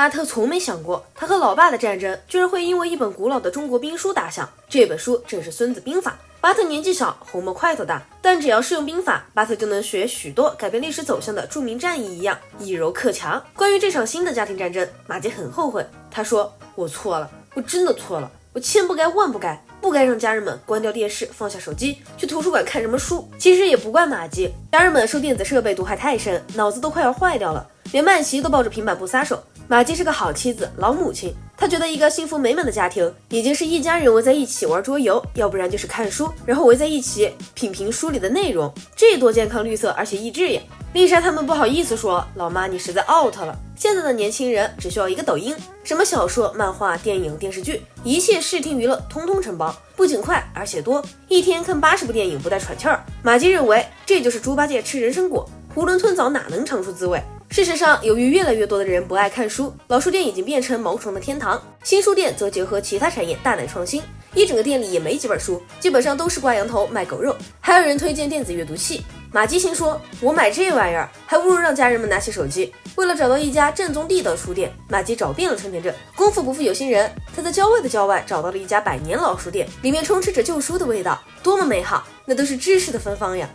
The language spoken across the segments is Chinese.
巴特从没想过，他和老爸的战争居然会因为一本古老的中国兵书打响。这本书正是《孙子兵法》。巴特年纪小，侯默块头大，但只要是用兵法，巴特就能学许多改变历史走向的著名战役一样，以柔克强。关于这场新的家庭战争，马杰很后悔。他说：“我错了，我真的错了，我千不该万不该，不该让家人们关掉电视，放下手机，去图书馆看什么书。”其实也不怪马杰，家人们受电子设备毒害太深，脑子都快要坏掉了，连麦琪都抱着平板不撒手。马杰是个好妻子、老母亲，他觉得一个幸福美满的家庭已经是一家人围在一起玩桌游，要不然就是看书，然后围在一起品评书里的内容，这多健康、绿色而且益智呀！丽莎他们不好意思说：“老妈，你实在 out 了。现在的年轻人只需要一个抖音，什么小说、漫画、电影、电视剧，一切视听娱乐通通承包，不仅快而且多，一天看80部电影不带喘气儿。”马杰认为这就是猪八戒吃人参果，囫囵吞枣哪能尝出滋味？事实上，由于越来越多的人不爱看书，老书店已经变成毛虫的天堂，新书店则结合其他产业大胆创新，一整个店里也没几本书，基本上都是挂羊头卖狗肉，还有人推荐电子阅读器。马基心说：“我买这玩意儿，还不如让家人们拿起手机。”为了找到一家正宗地道书店，马基找遍了春田镇，功夫不负有心人，他在郊外的郊外找到了一家100年老书店，里面充斥着旧书的味道，多么美好！那都是知识的芬芳呀。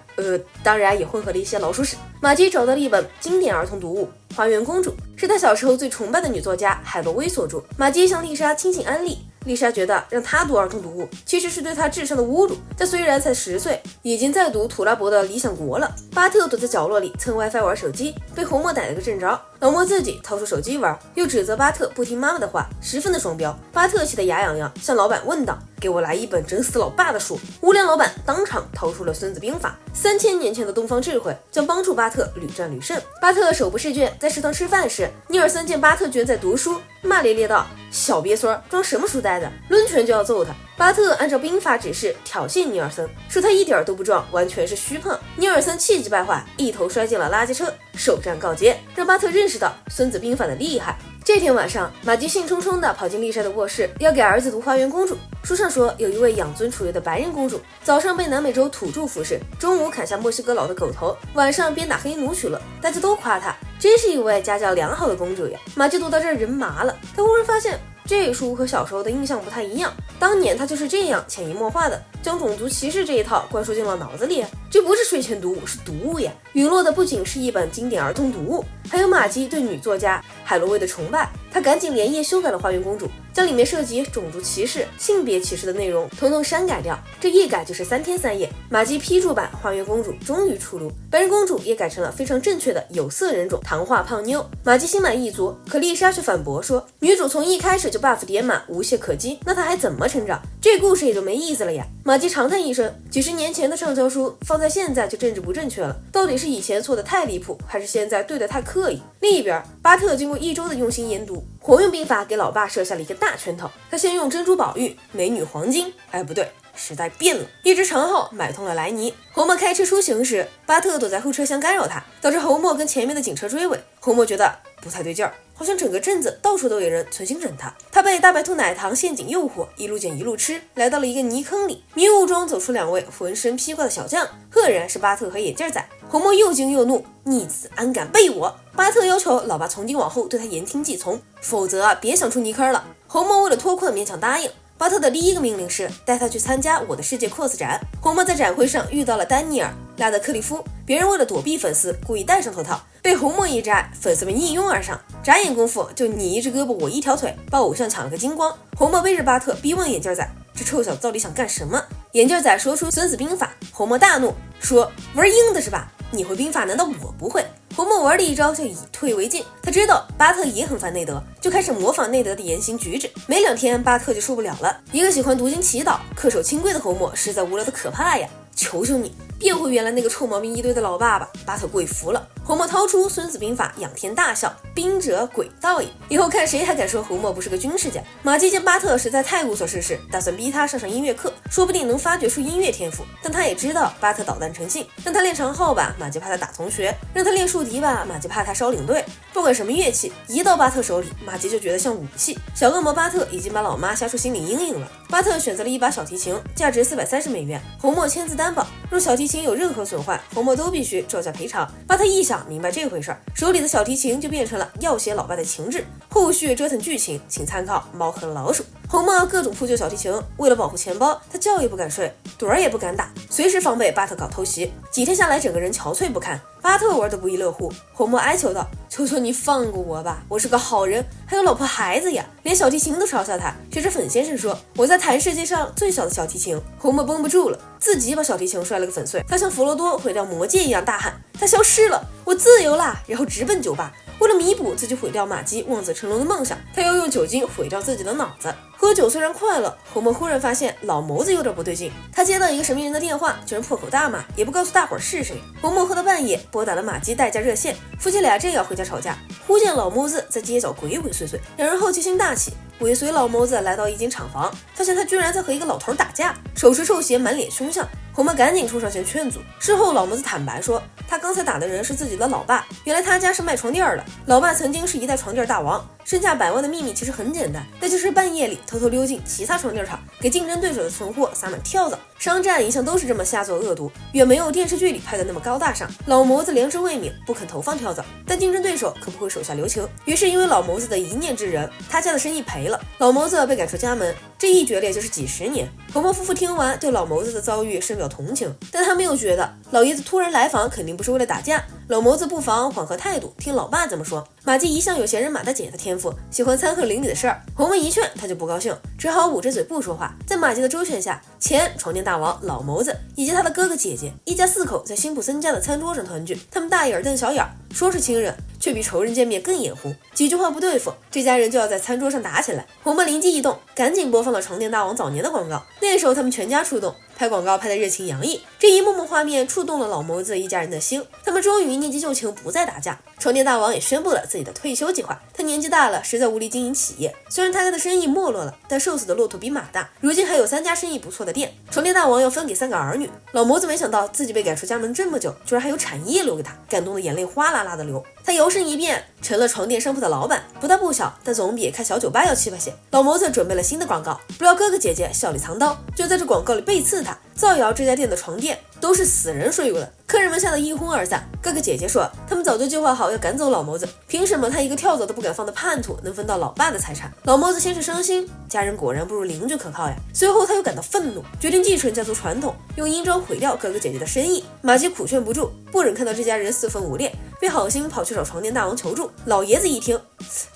当然也混合了一些老鼠屎。马基找到了一本经典儿童读物《花园公主》，是他小时候最崇拜的女作家海洛薇所著。马基向丽莎倾情安利。丽莎觉得让他读儿童读物其实是对他智商的侮辱，他虽然才10岁，已经在读土拉伯的《理想国》了。巴特躲在角落里蹭 WiFi 玩手机，被侯默逮了个正着。老默自己掏出手机玩，又指责巴特不听妈妈的话，十分的双标。巴特气得牙痒痒，向老板问道：“给我来一本整死老爸的书！”无良老板当场掏出了《孙子兵法》，3000年前的东方智慧将帮助巴特屡战屡胜。巴特手不释卷，在食堂吃饭时，尼尔森见巴特居然在读书，骂咧咧道：“小瘪孙，装什么书呆子！”抡拳就要揍他。巴特按照兵法指示挑衅尼尔森，说他一点都不壮，完全是虚胖。尼尔森气急败坏，一头摔进了垃圾车，首战告捷，让巴特认识到《孙子兵法》的厉害。这天晚上，马基兴冲冲地跑进丽莎的卧室，要给儿子读《花园公主》。书上说，有一位养尊处优的白人公主，早上被南美洲土著服侍，中午砍下墨西哥佬的狗头，晚上鞭打黑奴取乐，大家都夸她真是一位家教良好的公主呀。马基读到这儿人麻了，他忽然发现这书和小时候的印象不太一样，当年他就是这样潜移默化的将种族歧视这一套灌输进了脑子里。这不是睡前读物，是读物呀！陨落的不仅是一本经典儿童读物，还有马基对女作家海洛薇的崇拜。他赶紧连夜修改了《花园公主》，将里面涉及种族歧视、性别歧视的内容统统删改掉。这一改就是3天3夜，马基批注版《花园公主》终于出炉，白人公主也改成了非常正确的有色人种糖化胖妞。马基心满意足，可丽莎却反驳说，女主从一开始就 buff 点满，无懈可击，那她还怎么成长？这故事也就没意思了呀。马基长叹一声，几十年前的上教书放在现在就政治不正确了，到底是以前错的太离谱，还是现在对的太刻意？另一边，巴特经过1周的用心研读，活用兵法给老爸设下了一个大圈套。他先用珍珠宝玉、美女黄金，不对，时代变了，一只长号买通了莱尼。侯默开车出行时，巴特躲在后车厢干扰他，导致侯默跟前面的警车追尾。侯默觉得不太对劲儿，好像整个镇子到处都有人存心整他。他被大白兔奶糖陷阱诱惑，一路捡一路吃，来到了一个泥坑里。迷雾中走出2位浑身披挂的小将，赫然是巴特和眼镜仔。侯默又惊又怒，逆子安敢背我！巴特要求老爸从今往后对他言听计从，否则别想出泥坑了。侯默为了脱困勉强答应。巴特的第一个命令是带他去参加我的世界 cos 展。侯默在展会上遇到了丹尼尔·拉德克利夫，别人为了躲避粉丝故意戴上头套，被侯默一摘，粉丝们一拥而上，眨眼功夫就你一只胳膊我一条腿，把偶像抢了个精光。侯默背着巴特逼问眼镜仔，这臭小子到底想干什么？眼镜仔说出孙子兵法，侯默大怒说，玩硬的是吧？你会兵法难道我不会？侯默玩了一招叫以退为进，他知道巴特也很烦内德，就开始模仿内德的言行举止。没2天，巴特就受不了了。一个喜欢读经祈祷、恪守清规的侯默实在无聊的可怕呀！求求你变回原来那个臭毛病一堆的老爸爸！巴特跪服了。侯默掏出《孙子兵法》，仰天大笑：“兵者诡道也！以后看谁还敢说侯默不是个军事家。”马基见巴特实在太无所事事，打算逼他上音乐课，说不定能发掘出音乐天赋。但他也知道巴特捣蛋成性，让他练长号吧，马基怕他打同学；让他练竖笛吧，马基怕他烧领队。不管什么乐器，一到巴特手里，马基就觉得像武器。小恶魔巴特已经把老妈吓出心理阴影了。巴特选择了一把小提琴，价值$430，侯默签字担保，若小提琴有任何损坏，侯默都必须照价赔偿。巴特一想想明白这回事儿，手里的小提琴就变成了要挟老爸的情志。后续折腾剧情，请参考《猫和老鼠》。红帽各种扑救小提琴，为了保护钱包，他觉也不敢睡，盹儿也不敢打，随时防备巴特搞偷袭。几天下来，整个人憔悴不堪。巴特玩得不亦乐乎，红帽哀求道：“求求你放过我吧，我是个好人，还有老婆孩子呀！”连小提琴都嘲笑他。谁知粉先生说：“我在弹世界上最小的小提琴。”红帽绷不住了，自己把小提琴摔了个粉碎。他像佛罗多毁掉魔戒一样大喊：“他消失了，我自由啦！”然后直奔酒吧。为了弥补自己毁掉玛姬望子成龙的梦想，他要用酒精毁掉自己的脑子。喝酒虽然快乐，红帽忽然发现老谋子有点不对劲。他接到一个神秘人的电话，居然破口大骂，也不告诉大伙儿是谁。红帽喝到半夜，拨打了玛姬代驾热线，夫妻俩正要回家吵架，忽见老谋子在街角鬼鬼祟祟，两人好奇心大起，尾随老谋子来到一间厂房，发现他居然在和一个老头打架，手持臭鞋，满脸凶相。红帽赶紧冲上前劝阻。事后老谋子坦白说，他刚才打的人是自己的老爸，原来他家是卖床垫的，老爸曾经是一代床垫大王，身价100万的秘密其实很简单，那就是半夜里偷偷溜进其他床垫厂，给竞争对手的存货撒满跳蚤。商战一向都是这么瞎做恶毒，远没有电视剧里拍的那么高大上。老谋子良知未泯，不肯投放跳蚤，但竞争对手可不会手下留情，于是因为老谋子的一念之仁，他家的生意赔了，老谋子被赶出家门，这一决裂就是几十年。红帽夫妇听完，对老谋子的遭遇深表同情，但他没有觉得老爷子突然来访肯定不是为了打架，老谋子不妨缓和态度，听老爸怎么说。玛姬一向有闲人马大姐的天赋，喜欢掺和邻里的事儿，红帽一劝他就不高兴，只好捂着嘴不说话。在玛姬的周旋下，前床垫大王老谋子以及他的哥哥姐姐一家4口在辛普森家的餐桌上团聚，他们大眼瞪小眼，说是亲人，却比仇人见面更眼糊，几句话不对付，这家人就要在餐桌上打起来。红帽灵机一动，赶紧播放了床垫大王早年的广告，那时候他们全家出动，拍广告拍得热情洋溢，这一幕幕画面触动了老谋子一家人的心，他们终于念及旧情，不再打架。床垫大王也宣布了自己的退休计划，他年纪大了，实在无力经营企业，虽然他家的生意没落了，但瘦死的骆驼比马大，如今还有3家生意不错的店。床垫大王要分给3个儿女，老谋子没想到自己被赶出家门这么久，居然还有产业留给他，感动的眼泪哗啦啦的流。他摇身一变成了床垫商铺的老板，不大不小，但总比开小酒吧要气派些。老谋子准备了新的广告，不料哥哥姐姐笑里藏刀，就在这广告里背刺他，造谣这家店的床垫都是死人睡过的，客人们吓得一哄而散。哥哥姐姐说，他们早就计划好要赶走老谋子，凭什么他一个跳蚤都不敢放的叛徒能分到老爸的财产？老谋子先是伤心，家人果然不如邻居可靠呀。随后他又感到愤怒，决定继承家族传统，用阴招毁掉哥哥姐姐的生意。玛姬苦劝不住，不忍看到这家人4分5裂，便好心跑去找床垫大王求助。老爷子一听，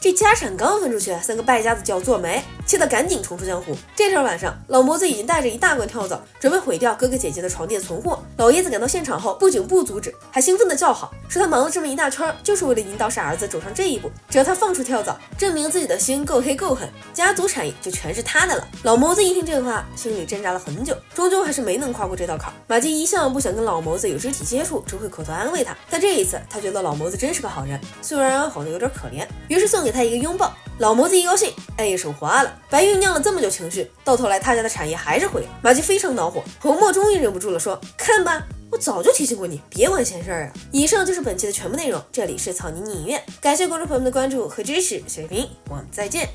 这家产刚分出去，3个败家子就要做媒，气得赶紧重出江湖。这天晚上，老谋子已经带着一大罐跳蚤，准备毁掉哥哥姐姐的床垫存货。老爷子赶到现场后，不仅不阻止，还兴奋地叫好，说他忙了这么一大圈，就是为了引导傻儿子走上这一步。只要他放出跳蚤，证明自己的心够黑够狠，家族产业就全是他的了。老谋子一听这话，心里挣扎了很久，终究还是没能跨过这道坎。玛姬一向不想跟老谋子有肢体接触，只会口头安慰他，但这一次他觉得老谋子真是个好人，虽然好的有点可怜，于是送给他一个拥抱。老谋子一高兴，暗夜手花了，白酝酿了这么久情绪，到头来他家的产业还是毁了。玛姬非常恼火，红帽终于忍不住了，说：“看吧，我早就提醒过你，别管闲事儿啊！”以上就是本期的全部内容，这里是草泥影院，感谢观众朋友们的关注和支持，小视频，我们再见。